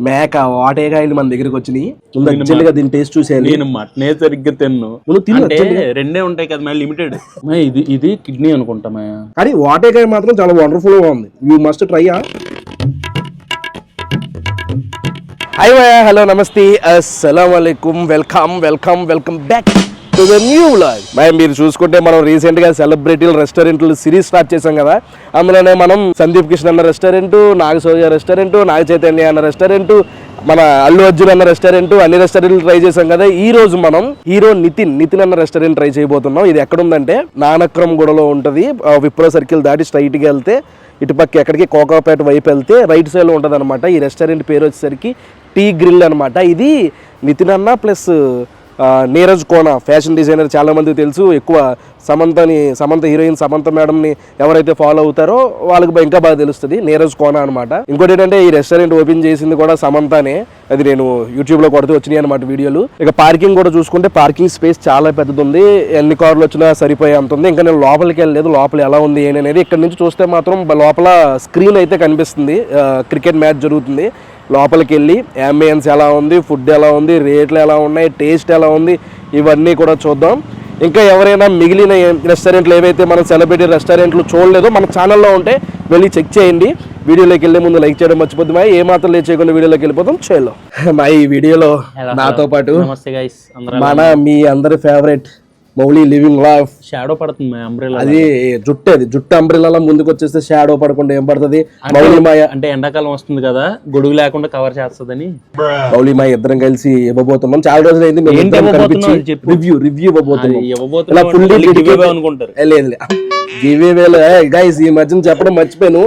మేక వాటేకాయలు మన దగ్గరికి వచ్చినాయి. దీని టేస్ట్ చూసేయాలి. నేను మటనే సరిగ్గా తిన్ను అంటే రెండే ఉంటాయి కదా మ్యా లిమిటెడ్. ఇది కిడ్నీ అనుకుంటా కానీ వాటేకాయ మాత్రం చాలా వండర్ఫుల్ గా ఉంది. You must try. Hi hello నమస్తే అస్సలాం వాలేకుమ్. Welcome back to the new vlog. మీరు చూసుకుంటే మనం రీసెంట్ గా సెలబ్రిటీలు రెస్టారెంట్లు సిరీస్ స్టార్ట్ చేసాం కదా. అందులోనే మనం సందీప్ కిషన్ అన్న రెస్టారెంట్, నాగశౌర్య రెస్టారెంట్, నాగ చైతన్య అన్న రెస్టారెంట్, మన అల్లు అర్జున్ అన్న రెస్టారెంట్, అన్ని రెస్టారెంట్లు ట్రై చేసాం కదా. ఈ రోజు మనం హీరో నితిన్ అన్న రెస్టారెంట్ ట్రై చేయబోతున్నాం. ఇది ఎక్కడ ఉందంటే నానక్రమ్ గూడలో ఉంటుంది. విప్రో సర్కిల్ దాటి స్ట్రైట్ గా వెళ్తే ఇటుపక్క ఎక్కడికి కోకాపేట వైపు వెళ్తే రైట్ సైడ్ లో ఉంటుంది అనమాట. ఈ రెస్టారెంట్ పేరు వచ్చేసరికి టీ గ్రిల్ అనమాట. ఇది నితిన్ అన్న ప్లస్ నీరజ్ కోన ఫ్యాషన్ డిజైనర్, చాలా మందికి తెలుసు. ఎక్కువ సమంత హీరోయిన్ సమంత మేడంని ఎవరైతే ఫాలో అవుతారో వాళ్ళకి ఇంకా బాగా తెలుస్తుంది. నీరజ్ కోన అనమాట. ఇంకోటి ఏంటంటే ఈ రెస్టారెంట్ ఓపెన్ చేసింది కూడా సమంతనే. అది నేను యూట్యూబ్లో కొడితే వచ్చినాయి అనమాట వీడియోలు. ఇక పార్కింగ్ కూడా చూసుకుంటే పార్కింగ్ స్పేస్ చాలా పెద్దది ఉంది. ఎన్ని కార్లు వచ్చినా సరిపోయే అంత ఉంది. ఇంకా నేను లోపలికి వెళ్ళలేదు. లోపల ఎలా ఉంది ఏంటనేది ఇక్కడ నుంచి చూస్తే మాత్రం లోపల స్క్రీన్ అయితే కనిపిస్తుంది. క్రికెట్ మ్యాచ్ జరుగుతుంది. లోపలికి వెళ్ళి అంబియన్స్ ఎలా ఉంది, ఫుడ్ ఎలా ఉంది, రేట్లు ఎలా ఉన్నాయి, టేస్ట్ ఎలా ఉంది, ఇవన్నీ కూడా చూద్దాం. ఇంకా ఎవరైనా మిగిలిన రెస్టారెంట్లు ఏవైతే మనం సెలబ్రిటీ రెస్టారెంట్లు చూడలేదో మన ఛానల్లో ఉంటే వెళ్ళి చెక్ చేయండి. వీడియోలోకి వెళ్ళే ముందు లైక్ చేయడం మర్చిపోద్దు. ఏ మాత్రం లేట్ చేయకుండా వీడియోలోకి వెళ్ళిపోతాం. చేలో మా ఈ వీడియోలో నాతో పాటు మన మీ అందరి favourite Mouli living life. Shadow పడుతుంది అంబ్రెల్లా. అది జుట్టు అంబ్రెల్లా ముందుకు వచ్చేస్తే షాడో పడకుండా ఏం పడుతుంది. మౌలి మాయ అంటే ఎండాకాలం వస్తుంది కదా, గొడుగు లేకుండా కవర్ చేస్తుందని మౌలి మాయ ఇద్దరం కలిసి ఇవ్వబోతున్నాం. చాలా రోజులు అయింది రివ్యూ ఇవ్వబోతున్నాం. లేదు గివేవేలు గైస్ ఈ మధ్యన చెప్పడం మర్చిపోయాను.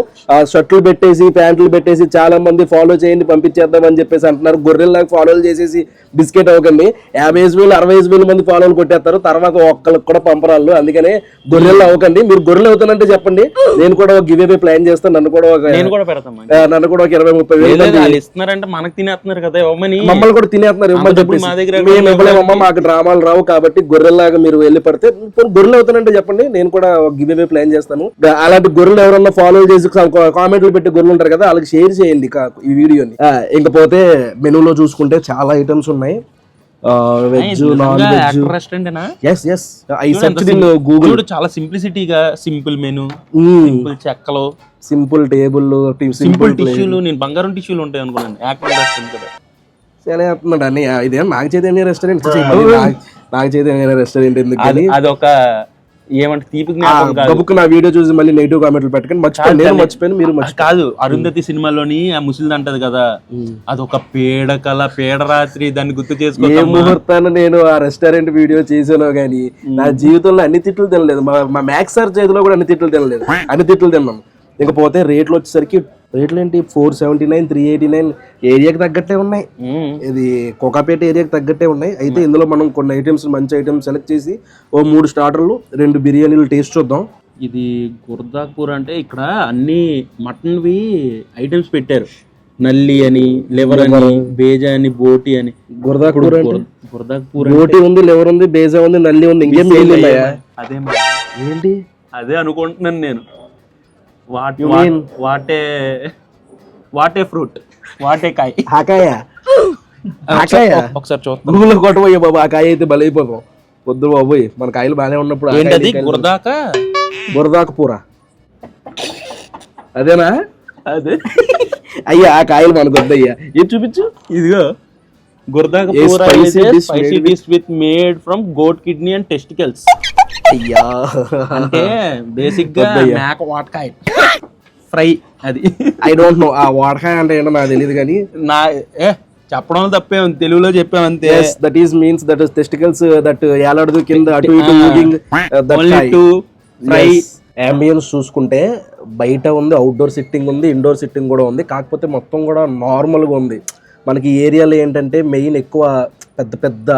షర్ట్లు పెట్టేసి ప్యాంట్లు పెట్టేసి చాలా మంది ఫాలో చేయండి పంపించేద్దాం అని చెప్పేసి అంటున్నారు. గొర్రెల్లాగా ఫాలోలు చేసేసి బిస్కెట్ అవ్వకండి. 50,000 60,000 మంది ఫాలోలు కొట్టేస్తారు. తర్వాత ఒక్కళ్ళకి కూడా పంపరాళ్ళు. అందుకనే గొర్రెలు అవ్వకండి. మీరు గొర్రెలు అవుతానంటే చెప్పండి, నేను కూడా ఒక గివేవే ప్లాన్ చేస్తాను. నన్ను కూడా ఒక 20-30 వేలు ఇస్తున్నారంటే మనకు తినేస్తున్నారు కదా, మమ్మల్ని కూడా తినేస్తున్నారు. ఇవ్వమని చెప్పేసి మేము ఇవ్వలేమమ్మా, మాకు డ్రామాలు రావు కాబట్టి గొర్రెల్లాగా మీరు వెళ్ళి పడితే గొర్రెలు అవుతానంటే చెప్పండి, నేను కూడా గివేవే ప్లాన్ చేస్తాను. అలాంటి గొర్రెలు ఎవరన్నా ఫాలో చేసి కామెంట్లు పెట్టి గొర్రెలు ఉంటారు కదా, వాళ్ళకి షేర్ చేయండి ఈ వీడియోని. ఇంకపోతే మెనూలో చూసుకుంటే చాలా ఐటమ్స్ ఉన్నాయి. Veg, non veg Google. చాలా సింప్లిసిటీగా సింపుల్ మెనూ, సింపుల్ చెక్కలు, సింపుల్ టేబుల్, సింపుల్ టిష్యూలు. నేను బంగారం టిష్యూలు ఉంటాయి అనుకున్నాను. ఇదే నాగ చైతన్య రెస్టారెంట్. నాగ చైతన్య రెస్టారెంట్ ఎందుకు అదొక ఏమంటే తీపి నా వీడియో చూసి మళ్ళీ నెగిటివ్ కామెంట్లు పెట్టకండి. మర్చిపోయాను మీరు కాదు. అరుంధతి సినిమాలోని ఆ ముసలిది అంటది కదా, అదొక పేడరాత్రి, దాన్ని గుర్తు చేసుకో. ఏ ముహూర్తాన్ని నేను ఆ రెస్టారెంట్ వీడియో చేసానో గానీ నా జీవితంలో అన్ని తిట్లు తినలేదు. మా మ్యాక్స్ సార్ చేతిలో కూడా అన్ని తిట్లు తిన్నాను. ఇకపోతే రేట్లు వచ్చేసరికి రేట్లు ఏంటి 479, 389 ఏరియాకి తగ్గట్టే ఉన్నాయి. ఇది కోకాపేట ఏరియాకి తగ్గట్టే ఉన్నాయి. అయితే ఇందులో మనం కొన్ని ఐటమ్స్, మంచి ఐటమ్స్ సెలెక్ట్ చేసి 3 స్టార్టర్లు 2 బిర్యానీలు టేస్ట్ చూద్దాం. ఇది గుర్దాక్పూర్ అంటే ఇక్కడ అన్ని మటన్వి ఐటమ్స్ పెట్టారు. నల్లి అని, లివర్ అని, బేజా అని, బోటి అని. గుర్దాక్పూర్ బోటి ఉంది, లివర్ ఉంది, బేజా ఉంది, నల్లి ఉంది. ఇంకేం అదే ఏంటి అదే అనుకుంటున్నాను నేను. వాటే ఫ్రూట్, వాటే కాయ. ఒకసారి చూద్దాం. గూగుల్లో కొట్టబోయే బాబు, ఆ కాయ అయితే బలైపోతాం. వద్దు బాబోయ్, మన కాయలు బాగానే ఉన్నప్పుడు. ఏంటది? గురదాకపూర అదేనా? అదే అయ్యా, ఆ కాయలు మనకు వద్దయ్యా. ఏం చూపించు. ఇదిగో గురదాకపూర spicy dish with made from goat kidney and testicles. అయ్యా, అంటే బేసిక్ గా మేక వాటకాయ ఫ్రై. అది ఐ డోంట్ నో. ఆ వాటకాయ అంటే ఏంటో నాకు తెలియదు కానీ చెప్పడం తప్పే, తెలుగులో చెప్పామంతే. That is means that is testicles that ఏలాడదు కింద అటు ఇటు మూవింగ్. ఫ్రై. అంబియన్స్ చూసుకుంటే బయట ఉంది, అవుట్డోర్ సిట్టింగ్ ఉంది, ఇండోర్ సిట్టింగ్ కూడా ఉంది. కాకపోతే మొత్తం కూడా నార్మల్ గా ఉంది. మనకి ఈ ఏరియాలో ఏంటంటే మెయిన్ ఎక్కువ పెద్ద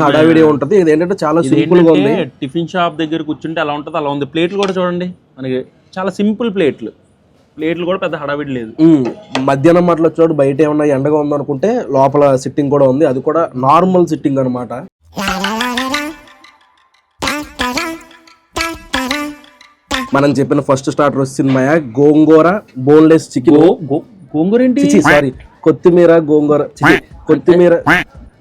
హడావిడి ఉంటది. ఇది ఏంటంటే చాలా సింపుల్ గా ఉంది. టిఫిన్ షాప్ దగ్గర కూర్చుంటే అలా ఉంటది, అలా ఉంది. ప్లేట్లు కూడా చూడండి, మనకి చాలా సింపుల్ ప్లేట్లు కూడా పెద్ద హడావిడి లేదు. మధ్యాహ్నం అట్లా చూడు, బయట ఏమన్నా ఎండగా ఉందనుకుంటే లోపల సిట్టింగ్ కూడా ఉంది. అది కూడా నార్మల్ సిట్టింగ్ అనమాట. మనం చెప్పిన ఫస్ట్ స్టార్టర్ వచ్చింది మాయా గోంగూర బోన్లెస్ చికెన్. గోంగూర ఏంటి? సారీ, కొత్తిమీర గోంగూర, కొత్తిమీర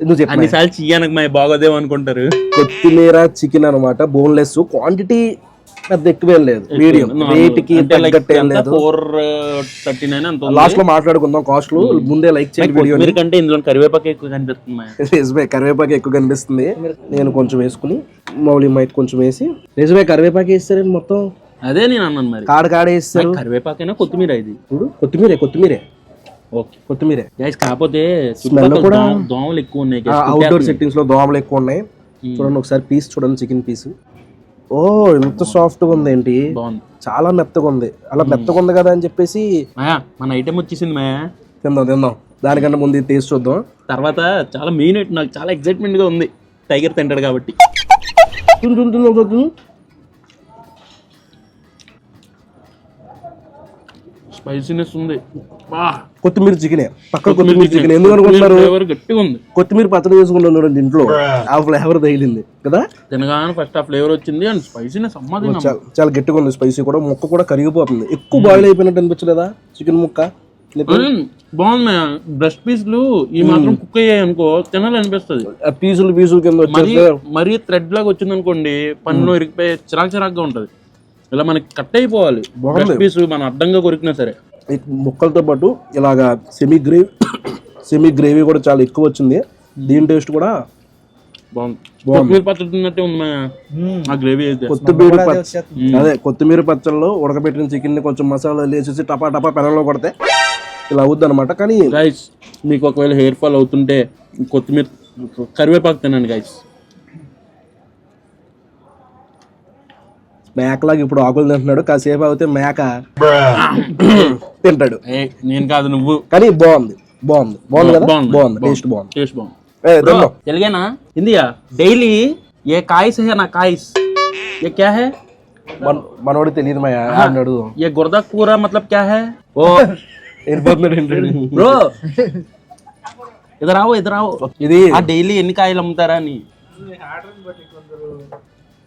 నువ్వు చెప్పు. అన్నిసార్లు చెయ్యనకు మా బాగోదేమో అనుకుంటారు. కొత్తిమీర చికెన్ అనమాట, బోన్లెస్. క్వాంటిటీ పెద్ద ఎక్కువేం లేదు, మీడియం రేట్ కి తగ్గట్టు ఏం లేదు. 439 అంత. లాస్ట్ లో మాట్లాడుకుందాం కాస్ట్. ముందే లైక్ చేయండి వీడియో. కంటే ఇందులో కరివేపాకు ఎక్కువ కనిపిస్తుంది. నిజమే, కరివేపాకు ఎక్కువ కనిపిస్తుంది. నేను కొంచెం వేసుకుని మౌలి మైక్ కొంచెం వేసి, నిజమే కరివేపాకు వేస్తారండి మొత్తం. అదే నేను అన్నాను మరి, కాడ వేస్తారు. కరివేపాకైనా కొత్తిమీర ఇది చూడు, కొత్తిమీరే. ఓకే, కొత్తిమీరే. కాకపోతే స్మెల్ కూడా దోమలు ఎక్కువ ఉన్నాయి. అవుట్డోర్ సెట్టింగ్స్ లో దోమలు ఎక్కువ ఉన్నాయి. చూడండి ఒకసారి పీస్ చూడండి, చికెన్ పీస్. ఓ ఎంత సాఫ్ట్ గా ఉంది ఏంటి, చాలా మెత్తగా ఉంది. అలా మెత్తగా ఉంది కదా అని చెప్పేసి మన ఐటెం వచ్చేసింది మాయా. తిందాం. దానికన్నా ముందు టేస్ట్ చూద్దాం. తర్వాత చాలా మెయిన్ ఐటమ్, నాకు చాలా ఎక్సైట్మెంట్ గా ఉంది. టైగర్ తింటాడు కాబట్టి. స్పైసీనెస్ ఉంది. కొత్తిమీర చికెన్, పక్క కొత్తిమీర చికెన్. ఎందుకు అనుకుంటున్నారు? గట్టిగా ఉంది. కొత్తిమీర పచ్చడి వేసుకుంటాం చూడండి ఇంట్లో, ఆ ఫ్లేవర్ తగిలింది కదా. తినగానే ఫస్ట్ ఆ ఫ్లేవర్ వచ్చింది అండ్ స్పైసీనెస్ చాలా గట్టిగా ఉంది. స్పైసీ కూడా, ముక్క కూడా కరిగిపోతుంది. ఎక్కువ బాయిల్ అయిపోయినట్టు అనిపించలేదా చికెన్ ముక్క? బాగుంది. బ్రెస్ట్ పీసులు ఈ మాత్రం కుక్ అయ్యాయి అనుకో తినాలనిపిస్తుంది. పీసులు కింద మరీ థ్రెడ్ లాగా వచ్చింది అనుకోండి, పన్ను ఇరిగిపోయి చిరాకుగా ఉంటది. ఇలా మనకి కట్ అయిపోవాలి పీస్, మనం అడ్డంగా కొరికినా సరే. ముక్కలతో పాటు ఇలాగా సెమీ గ్రేవీ కూడా చాలా ఎక్కువ వచ్చింది. దీని టేస్ట్ కూడా కొత్తిమీర పచ్చడి తిన్నట్టే ఉంది ఆ గ్రేవీ అయితే. కొత్తిమీర పచ్చడిలో ఉడకబెట్టిన చికెన్ ని కొంచెం మసాలా వేసేసి టపా పెనంలో కొడితే ఇలా అవుద్ది అనమాట. కానీ గైస్, మీకు ఒకవేళ హెయిర్ ఫాల్ అవుతుంటే కొత్తిమీర కరివేపాకు తినండి గైస్. మేకలాగా ఇప్పుడు ఆకులు తింటున్నాడు, కాసేపు అవుతే మేక తింటాడు. నేను కాదు, నువ్వు. కానీ బాగుంది కదా, బాగుంది. టేస్ట్ బాగుంది. తెలుగేనా హిందీయా? డైలీ ఏ కాయిస్ హై నా కాయిస్, ये क्या है? మనోడి తెలియదు మా అన్నాడు. ये गुर्दा కూర मतलब क्या है? ఓ బ్రో ఇద్దరు ఇది డైలీ ఎన్ని కాయలు అమ్ముతారా అని.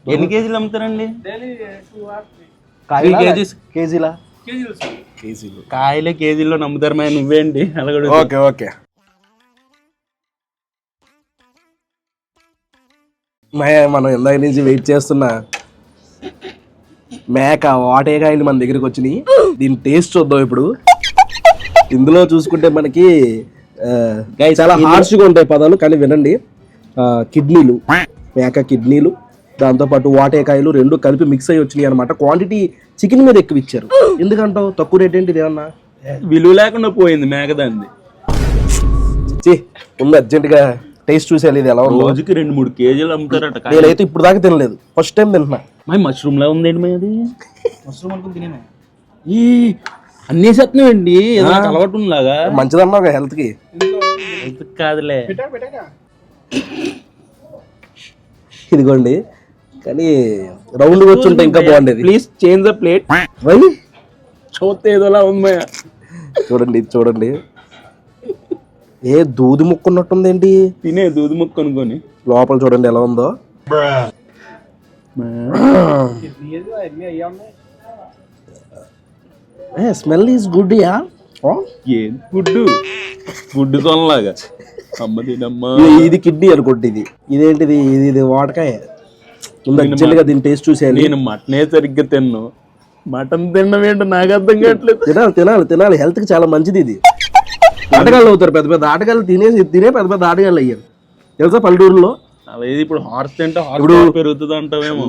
ఎన్ని కేజీలు అమ్ముతారండి? కేజీలా? కాయలే కేజీల్లో నమ్ముతారు మా. నువ్వేంటి అలాగే? ఓకే మనం ఇందాక నుంచి వెయిట్ చేస్తున్నా మేక వాటేకాయలు మన దగ్గరికి వచ్చినాయి. దీని టేస్ట్ చూద్దాం ఇప్పుడు. ఇందులో చూసుకుంటే మనకి చాలా హార్ష్గా ఉంటాయి పదాలు, కానీ వినండి. కిడ్నీలు, మేక కిడ్నీలు, దాంతోపాటు వాటేకాయలు రెండు కలిపి మిక్స్ అయ్యి వచ్చినాయి అనమాట. క్వాంటిటీ చికెన్ మీద ఎక్కువ ఇచ్చారు. ఎందుకంటావు? తక్కువ రేట్ ఏంటి ఏమన్నా? విలువ లేకుండా పోయింది మేకదాన్ని. ఉంది అర్జెంట్ గా టేస్ట్ చూసేయాలి ఇది ఎలా ఉంది. రోజుకి 2-3 కేజీలు అమ్ముతారట. నేనైతే ఇప్పుడు దాకా తినలేదు, ఫస్ట్ టైం తింటున్నా. మష్రూమ్ లా ఉందండి మా. అది మష్రూమ్ అనుకుని తినే ఈ అన్నీ సత్నమండి. అలవాటు లాగా మంచిదన్నా హెల్త్ కి. హెల్త్ కాదులే, ఇదిగోండి. కానీ రౌండ్ వచ్చి ఉంటే ఇంకా బాగుండేది. Please change the plate. చూస్తే ఏదోలా ఉంది. చూడండి ఏ దూది ముక్క ఉన్నట్టుంది ఏంటి? తినే దూది ముక్క అనుకోని. లోపల చూడండి ఎలా ఉందో. Smell is good. ఏం గుడ్డు సొనలాగా. ఇది కిడ్నీ అనుకోండి. ఇదేంటిది? ఇది వాటకాయ. దీని టేస్ట్ చూసేయాలి. నేను మటనే సరిగ్గా తిన్ను, మటన్ తినడం ఏంటో నాకు అర్థం కావట్లేదు. తినాలి హెల్త్ కి చాలా మంచిది. ఇది ఆటగాళ్ళు అవుతారు, పెద్ద ఆటగాళ్ళు తినే పెద్ద ఆటగాళ్ళు అయ్యారు తెలుసా పల్లెటూరులో. అలాగే ఇప్పుడు హార్స్ తింటే పెరుగుతుంది అంటావేమో.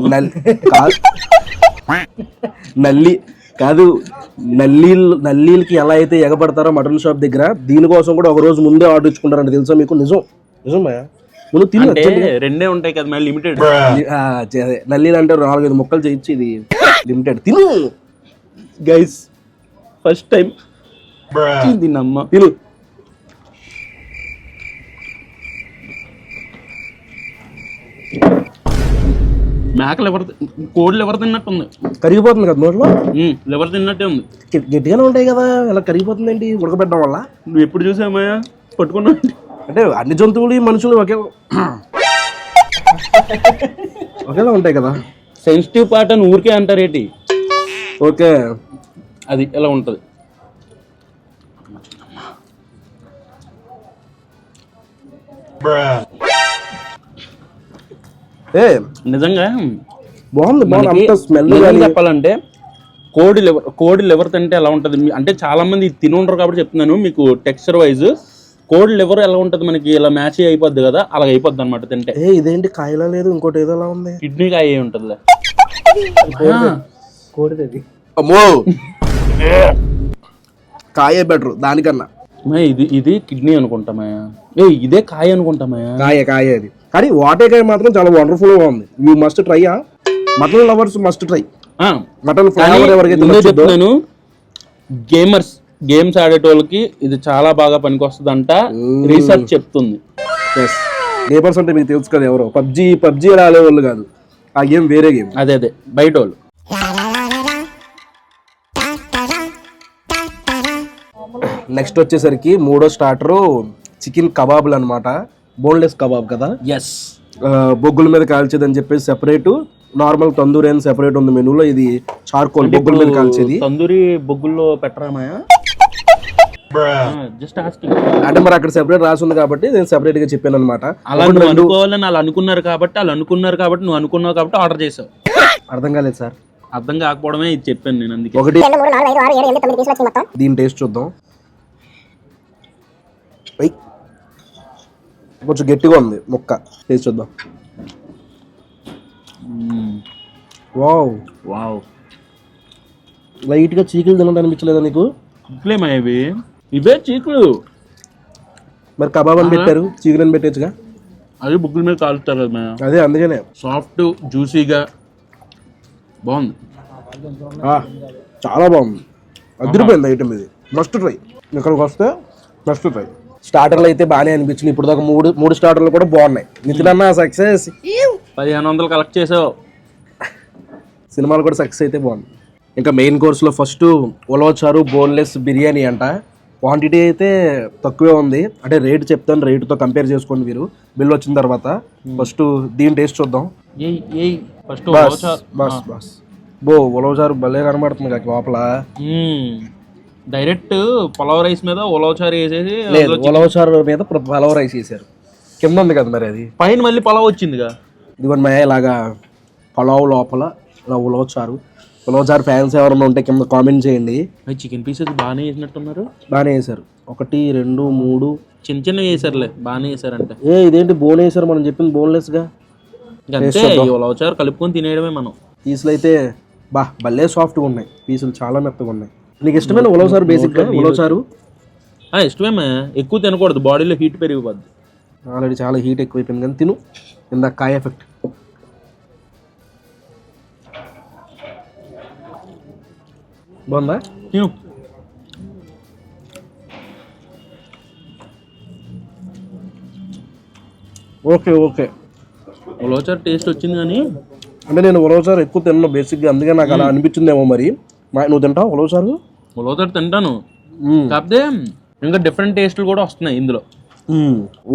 నల్లీలకి ఎలా అయితే ఎగబడతారో మటన్ షాప్ దగ్గర, దీనికోసం కూడా ఒక రోజు ముందే ఆర్డర్ ఇచ్చుకుంటారంట తెలుసా మీకు? నిజమా? నువ్వు తిను. రెండే ఉంటాయి కదా లిమిటెడ్. నల్లీలు అంటే 4-5 ముక్కలు చేయించి ఇది లిమిటెడ్. తిను గైస్, ఫస్ట్ టైం తిన్నమ్మా. తిను. మేకలు కోళ్ళు ఎవరు తిన్నట్టుంది. కరిగిపోతుంది కదా నోట్లో. ఎవరు తిన్నట్టే ఉంది. గట్టిగానే ఉంటాయి కదా, ఇలా కరిగిపోతుంది ఏంటి ఉడకబెట్టడం వల్ల? నువ్వు ఎప్పుడు చూసామయ్యా పట్టుకున్నా? అంటే అన్ని జంతువులు మనుషులు ఒకేలా ఉంటాయి కదా. సెన్సిటివ్ పార్ట్ అని ఊరికే అంటారేటి. ఓకే, అది ఎలా ఉంటది. ఏ నిజంగా బాగుంది బాగుంది, మనకి అంత స్మెల్ నిజం చెప్పాలంటే కోడి లివర్ తింటే ఎలా ఉంటది అంటే చాలా మంది తిని ఉండరు కాబట్టి చెప్తున్నాను మీకు. టెక్స్చర్ వైజ్ కోడి లివర్ ఎలా ఉంటది మనకి ఇలా మ్యాచ్ అయిపోద్ది కదా, అలా అయిపోద్ది అనమాట తింటే. ఏ ఇదేంటి కాయలా లేదు, ఇంకోటి ఏదో అలా ఉంది. కిడ్నీ కాయ అయి ఉంటదిలే. కోడిది అమ్మో కాయే బెటర్ దానికన్నా. ఇది కిడ్నీ అనుకుంటామా, ఇదే కాయ అనుకుంటామా. కాయ అది, కానీ వాటేకాయ మాత్రం చాలా వండర్ఫుల్ గా ఉంది. You must try. Mutton lovers must try. Mutton flavour ఎవరికైతే నచ్చుద్దో. చెప్తున్నాను గేమ్స్ ఆడేటోళ్ళకి ఇది చాలా బాగా పనికొస్తుందంట, రీసెర్చ్ చెప్తుంది. గేమర్స్ అంటే మీకు తెలుసు కదా, ఎవరో పబ్జీ ఆడే వాళ్ళు కాదు, ఆ గేమ్ వేరే గేమ్. అదే బయట వాళ్ళు. నెక్స్ట్ వచ్చేసరికి మూడో స్టార్టర్ చికెన్ కబాబ్లు అనమాట. బోన్లెస్ కబాబ్ కదా. ఎస్, బొగ్గుల మీద కాల్చేదని చెప్పేసి సెపరేట్, నార్మల్ తందూరి అని సెపరేట్ ఉంది మెనూలో. ఇది చార్కోల్ బొగ్గుల మీద కాల్చేది. తందూరి బొగ్గుల్లో పెట్టరామాయా? Just asking. అంటే మరి అక్కడ సెపరేట్ రాసి ఉంది కాబట్టి నేను సెపరేట్ గా చెప్పాను అనమాట. అలా నువ్వు అనుకోవాలని వాళ్ళు అనుకున్నారు కాబట్టి నువ్వు అనుకున్నావు కాబట్టి ఆర్డర్ చేసావు. అర్థం కాలేదు సార్. అర్థం కాకపోవడమే ఇది చెప్పాను నేను, అందుకే. ఒకటి దీని టేస్ట్ చూద్దాం. కొంచెం గట్టిగా ఉంది ముక్క, టేస్ట్ చూద్దాం. వావ్ వావ్, లైట్ గా చీకులు తినడం అనిపించలేదా నీకు? ఇట్లేమా ఇవే చీకులు. మరి కబాబ్ అని పెట్టారు, చికెన్ అని పెట్టేచ్చుగా. అది బుగ్గుల మీద కాలుస్తారు కదా, అదే అందుకనే సాఫ్ట్ జ్యూసీగా బాగుంది. చాలా బాగుంది, అదిరిపోయింది ఐటమ్. ఇది మస్ట్ ట్రై, ఇక్కడికి వస్తే మస్ట్ ట్రై. స్టార్టర్లు అయితే బాగానే అనిపించింది ఇప్పుడు దాకా. మూడు స్టార్టర్లు కూడా బాగున్నాయి. నితిన్ అన్న సక్సెస్. 1500 కలెక్ట్ చేసావు. సినిమాలు కూడా సక్సెస్ అయితే బాగుంది. ఇంకా మెయిన్ కోర్స్లో ఫస్ట్ ఉలవచారు బోన్లెస్ బిర్యానీ అంట. క్వాంటిటీ అయితే తక్కువే ఉంది, అంటే రేట్ చెప్తాను, రేటుతో కంపేర్ చేసుకోండి మీరు బిల్ వచ్చిన తర్వాత. ఫస్ట్ దీని టేస్ట్ చూద్దాం. ఫస్ట్ బస్ ఉలవచారు భలే కనబడుతుంది కాక లోపల. డైరెక్ట్ పలావ్ రైస్ మీద ఉలవచారు వేసేసి, ఉలవచారు మీద పలావ్ రైస్ వేసారు. కింద ఉంది కదా మరి అది, పైన మళ్ళీ పలావ్ వచ్చిందిగా. ఇదిగోండి మయ ఇలాగా పలావ్ లోపల ఇలా ఉలవచారు ఫ్యాన్స్ ఎవరైనా ఉంటే కింద కామెంట్ చేయండి. చికెన్ పీసెస్ బాగానే వేసినట్టున్నారు. బాగానే వేసారు, 1 2 3 చిన్న వేసారులే, బాగానే వేసారంటే. ఇదేంటి బోన్ వేసారు, మనం చెప్పింది బోన్లెస్ గా. ఉలవచారు కలుపుకొని తినేయడమే మనం. పీసులు అయితే భలే సాఫ్ట్గా ఉన్నాయి, పీసులు చాలా మెత్తగా ఉన్నాయి. నీకు ఇష్టమైన ఉలవచారు? బేసిక్గా ఉలవచారు ఇష్టమేమా, ఎక్కువ తినకూడదు, బాడీలో హీట్ పెరిగిపోద్ది. ఆల్రెడీ చాలా హీట్ ఎక్కువైపోయింది, కానీ తిను. ఇందాక కాయ ఎఫెక్ట్. బాగుందా? తిను. ఓకే ఉలవచారు టేస్ట్ వచ్చింది, కానీ అంటే నేను ఉలవచారు ఎక్కువ తిన్నాను బేసిక్గా, అందుకే నాకు అలా అనిపించిందేమో. మరి నువ్వు తింటావు ఉలవచారు? ఉలవచారు తింటాను, కాకపోతే ఇంకా డిఫరెంట్ టేస్ట్లు కూడా వస్తున్నాయి ఇందులో.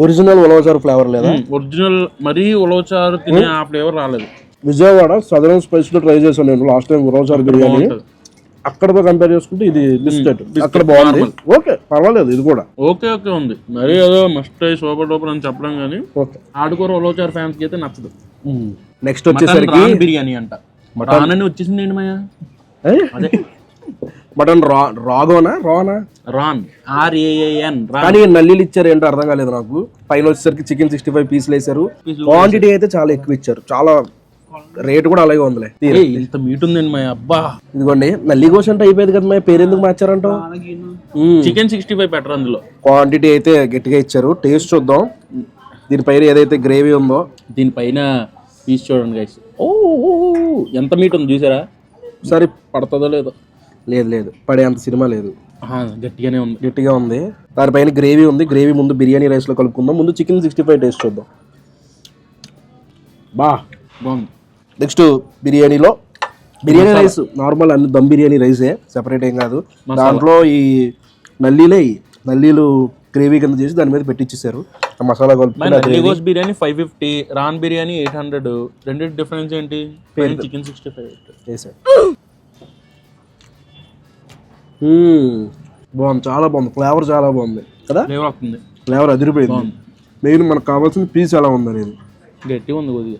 ఒరిజినల్ ఉలవచారు ఫ్లేవర్ లేదా? ఒరిజినల్ మరీ ఉలవచారు తినే ఆ ఫ్లేవర్ రాలేదు. విజయవాడ సదరన్ స్పైస్లో ట్రై చేశాను నేను లాస్ట్ టైం ఉలవచారు బిర్యానీ. అక్కడతో కంపేర్ చేసుకుంటే ఇది బిస్కెట్ అక్కడ బాగుంది. ఓకే పర్వాలేదు, ఇది కూడా ఓకే ఉంది. మరీ ఏదో మస్ట్ సూపర్ డూపర్ అని చెప్పడం, కానీ ఆడుకోరు ఉలవచారు ఫ్యాన్స్ కి అయితే నచ్చదు. నెక్స్ట్ వచ్చేసరికి బిర్యానీ అంట. మటన్ అని వచ్చేసింది ఏంటి మాయా? అదే మటన్ రాన్ RAAN. కానీ నల్లీలు ఇచ్చారు ఏంటో అర్థం కాలేదు నాకు. పైన వచ్చేసరికి చికెన్ 65 పీసులు వేసారు. క్వాంటిటీ అయితే చాలా ఎక్కువ ఇచ్చారు, చాలా రేట్ కూడా అలాగే ఉందిలే. ఇంత మీట్ ఉందండి మా అబ్బా. ఇదిగోండి నల్లి గోష్ అంటే అయిపోయింది కదా, మా పేరు ఎందుకు మార్చారంట? చికెన్ 65 పెట్టరు అందులో. క్వాంటిటీ అయితే గట్టిగా ఇచ్చారు. టేస్ట్ చూద్దాం. దీనిపైన ఏదైతే గ్రేవీ ఉందో దీనిపైన పీస్ చూడండి గైస్. ఎంత మీట్ ఉంది చూసారా? సరే పడుతుందో లేదో. లేదు పడే అంత సినిమా లేదు, గట్టిగా ఉంది. దానిపైన గ్రేవీ ఉంది. గ్రేవీ ముందు బిర్యానీ రైస్ లో కలుపుకుందాం. ముందు చికెన్ 65 టేస్ట్ చూద్దాం. బాగుంది. నెక్స్ట్ బిర్యానీ రైస్ నార్మల్ అన్ని దమ్ బిర్యానీ రైసే, సెపరేట్ ఏం కాదు. దాంట్లో ఈ నల్లీలు గ్రేవీ కింద చేసి దాని మీద పెట్టించేసారు. మసాలా కలుపుకొని బిర్యానీ 550, రాన్ బిర్యానీ 800. రెండు డిఫరెన్స్ ఏంటి? చికెన్ 65 వేసారు. బాగుంది, చాలా బాగుంది. ఫ్లేవర్ చాలా బాగుంది కదా, ఫ్లేవర్ వస్తుంది. ఫ్లేవర్ అదిరిపోయింది. మెయిన్ మనకు కావాల్సిన పీస్ ఎలా ఉంది అనేది. గట్టిగా ఉంది కొద్దిగా.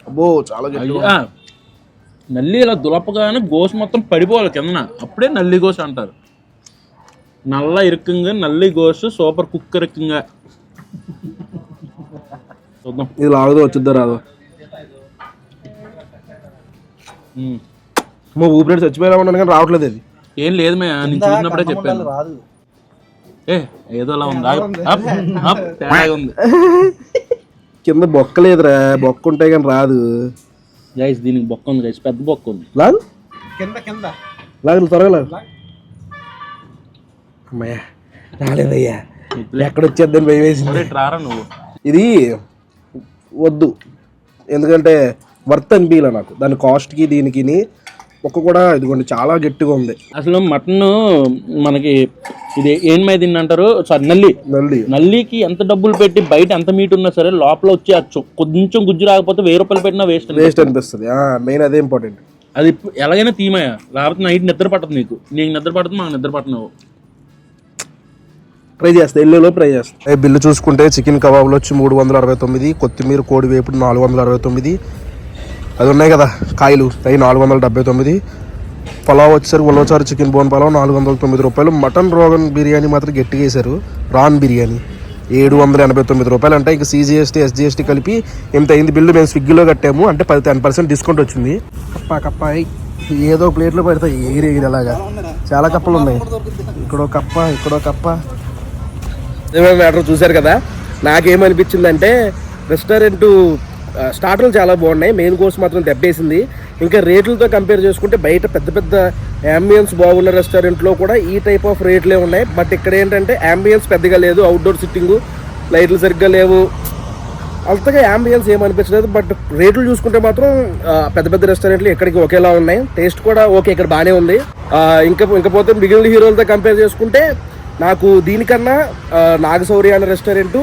అబ్బో చాలా గట్టిగా. నల్లి ఇలా దులపగానే గోసు మొత్తం పడిపోవాలి కిందన, అప్పుడే నల్లి గోసు అంటారు. నల్ల ఇరుక్కంగా నల్లి గోసు సూపర్ కుక్కర్ ఇరుక్కంగా. చూద్దాం ఇది లాగదో వచ్చిద్దా రాదో. మా ఊపిరి చచ్చిపోయేలా ఉన్నాను కానీ రావట్లేదు. అది ఏం లేదు మే, నేను చూసినప్పుడే చెప్పాను. ఏదో అలా ఉంది, తేడాగా ఉంది. కింద బొక్క లేదురా, బొక్క ఉంటాయి కానీ రాదు. గైస్ దీనికి బొక్క ఉంది గైస్, పెద్ద బొక్క ఉంది. లాగు లాగు త్వరగా లాగు. అమ్మయ్యా రాలేదయ్యా, ఎక్కడ వచ్చేద్దని భయం వేసింది. రారా నువ్వు. ఇది వద్దు, ఎందుకంటే వర్త్ అనిపించలే నాకు దాని కాస్ట్కి దీనికి. ఒక్క కూడా ఇదిగోండి చాలా గట్టిగా ఉంది. అసలు మటన్ మనకి ఇది ఏమైంది అంటారు, సారీ నల్లికి ఎంత డబ్బులు పెట్టి బయట ఎంత మీట్ ఉన్నా సరే లోపల వచ్చి కొంచెం గుజ్జు రాకపోతే 1000 రూపాయలు పెట్టినా వేస్ట్ అనిపిస్తుంది. మెయిన్ అదే ఇంపార్టెంట్. అది ఎలాగైనా తీమయ్యా, లేకపోతే నైట్ నిద్ర పట్టదు నీకు నిద్ర పడుతుంది, మాకు నిద్ర పట్టను. ట్రై చేస్తా, ఎల్లులో ట్రై చేస్తా. బిల్లు చూసుకుంటే చికెన్ కబాబ్లు వచ్చి 369, కొత్తిమీర కోడి వేపుడు 469, అది ఉన్నాయి కదా కాయలు అవి 479, పలావ్ వచ్చేసరికి ఉలవచారు చికెన్ బోన్ పలావ్ 409 రూపాయలు. మటన్ రోగన్ బిర్యానీ మాత్రం గట్టిగా వేశారు, రాన్ బిర్యానీ 789 రూపాయలు. అంటే ఇంకా CGST SGST కలిపి ఎంత అయింది బిల్లు. మేము స్విగ్గీలో కట్టాము, అంటే 10% డిస్కౌంట్ వచ్చింది. కప్ప ఏదో ప్లేట్లో పెడతాయి ఎగిరి అలాగా చాలా కప్పలు ఉన్నాయి. ఇక్కడో కప్ప. మ్యాటర్ చూశారు కదా. నాకేమనిపించిందంటే రెస్టారెంట్ స్టార్టర్లు చాలా బాగున్నాయి, మెయిన్ కోర్స్ మాత్రం దెబ్బేసింది. ఇంకా రేట్లతో కంపేర్ చేసుకుంటే బయట పెద్ద అంబియన్స్ బాగున్న రెస్టారెంట్లో కూడా ఈ టైప్ ఆఫ్ రేట్లే ఉన్నాయి. బట్ ఇక్కడ ఏంటంటే అంబియన్స్ పెద్దగా లేదు, అవుట్డోర్ సిట్టింగు, లైట్లు సరిగ్గా లేవు, అంతగా అంబియన్స్ ఏమనిపించలేదు. బట్ రేట్లు చూసుకుంటే మాత్రం పెద్ద రెస్టారెంట్లు ఎక్కడికి ఒకేలా ఉన్నాయి. టేస్ట్ కూడా ఓకే, ఇక్కడ బాగానే ఉంది. ఇంకా పోతే మిగిలిన హీరోలతో కంపేర్ చేసుకుంటే నాకు దీనికన్నా నాగశౌర్య అనే రెస్టారెంటు,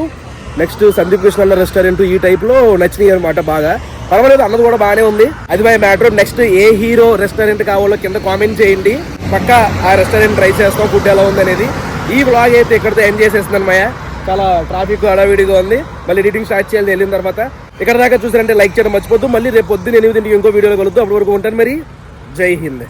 నెక్స్ట్ సందీప్ కృష్ణ అన్న రెస్టారెంట్ ఈ టైప్లో నచ్చినాయి అనమాట. బాగా పర్వాలేదు, అన్నది కూడా బాగానే ఉంది. అది my matter. Next A hero restaurant కావాలో కింద కామెంట్ చేయండి, పక్కా ఆ రెస్టారెంట్ ట్రై చేస్తాం, ఫుడ్ ఎలా ఉంది అనేది. ఈ వ్లాగ్ అయితే ఇక్కడితో ఎండ్ చేసేస్తున్నాను మాయ. చాలా ట్రాఫిక్ హడావిడిగా ఉంది, మళ్ళీ ఎడిటింగ్ స్టార్ట్ చేయాలి వెళ్ళిన తర్వాత. ఇక్కడ దాకా చూసారంటే లైక్ చేయడం మర్చిపోద్దు. మళ్ళీ రేపు పొద్దున్న 8 ఇంకో వీడియోలో కలుద్దాం. అప్పటి వరకు ఉంటాను మరి. జై హింద్.